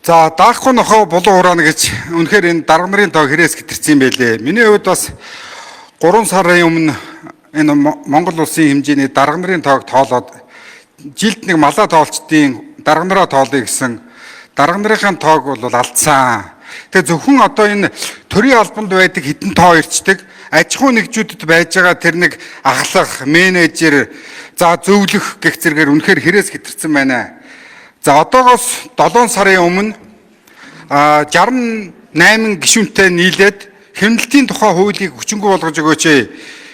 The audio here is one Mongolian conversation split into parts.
За даахгүй нохоо булуу хураана гэж үнэхээр энэ дарга нарын тоо хэрээс гитэрсэн байлээ. Миний хувьд бас 3 сарын өмнө энэ Монгол улсын хэмжээний дарга нарын тоог тоолоод жилд нэг малаа тоолчдын дарга нараа тоолъё гэсэн дарга нарын тоог бол алдсан. Тэгээ зөвхөн одоо энэ төрийн албанд байдаг хідэн тоо ирчдэг аж ахуй нэгжүүдэд байж байгаа тэр нэг ахлах, менежер, за зөвлөх гэх зэргээр үнэхээр хэрээс гитэрсэн байна. За одоогоос 7 сарын өмнө 68 гишүүнтэй нийлээд хэмнэлтийн тухай хуулийг хүчингү болгож өгөөч.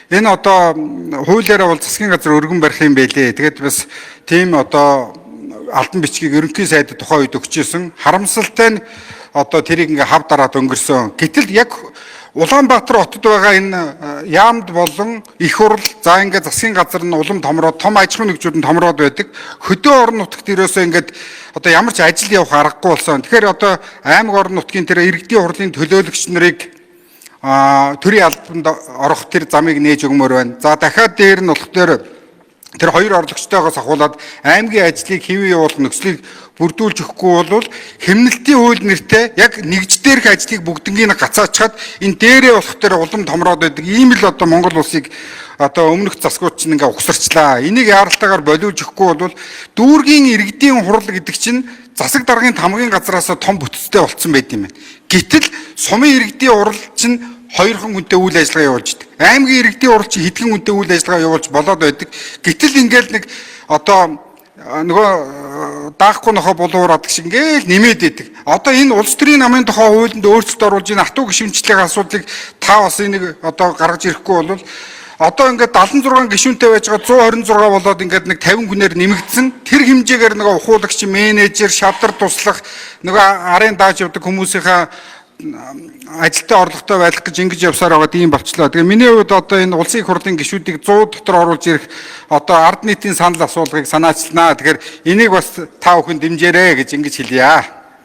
Энэ одоо хуулиараа бол засгийн газар өргөн барих юм байлээ. Тэгээд бас тийм одоо албан бичгийг ерөнхий сайд тухайн үед өгчээсэн. Харамсалтай нь одоо тэрийг ингээ хав дараад өнгөрсөн. Гэтэл яг Улаанбаатар хотод байгаа энэ яамд болон их хурл за ингээд засгийн газар нь улам томроод том аж ахуйн нэгжүүд нь томроод байдаг. Хөдөө орон нутагт ерөөсөө ингээд одоо ямар ч ажил явах аргагүй болсон. Тэгэхээр одоо аймаг орон нутгийн тэр иргэдийн хурлын төлөөлөгч нарыг төрийн албанд орох тэр замыг нээж өгмөр байна. За дахиад дээр нь болохоор тэр хоёр орлогчтойгоос ахуулаад аймгийн ажлыг хэвэн явуулах нөхцөлийг бүрдүүлж өгөхгүй бол хэмнэлтийн хууль нэртэй яг нэгж дээрх ажлыг бүгднийг гацаачаад энэ дээрээ болох тэр улам томроод байдаг. Ийм л одоо Монгол улсыг одоо өмнөх засгууд чинь ингээ угсарчлаа. Энийг яаралтайгаар болиулж өгөхгүй бол дүүргийн иргэдийн хурал гэдэг чинь засаг даргын тамгын газраас том бүтцтэй болцсон байт юм байна. Гэтэл сумын иргэдийн хурал чинь хоёрхан хүнтэй үйл ажиллагаа явуулж байдаг. Аймгийн иргэдийн хурал чинь хэдхэн хүнтэй үйл ажиллагаа явуулж болоод байдаг. Гэтэл ингээл нэг одоо нөгөө даахгүй нохоо булуураад гэж ингээл нэмээд идэг. Одоо энэ улс төрийн намын тухай хуулинд өөрчлөлт оруулж энэ хатуу гишүүнчлэгийн асуудлыг та бас энийг одоо гаргаж ирэхгүй бол одоо ингээд 76 гишүүнтэй байж байгаа 126 болоод ингээд нэг 50 хүнээр нэмэгдсэн. Тэр хэмжээгээр нөгөө ухуулагч, менежер, шавдар туслах нөгөө арын дааж явдаг хүмүүсийнхаа ажилтаа орлоготой байх гэж ингэж явсаар байгаа тийм болчлоо. Тэгээ миний хувьд одоо энэ улсын их хурлын гишүүдийг 100 дотор оруулж ирэх одоо ард нийтийн санал асуулгыг санаачлнаа. Тэгэхээр энийг бас та бүхэн дэмжээрэй гэж ингэж хэлье.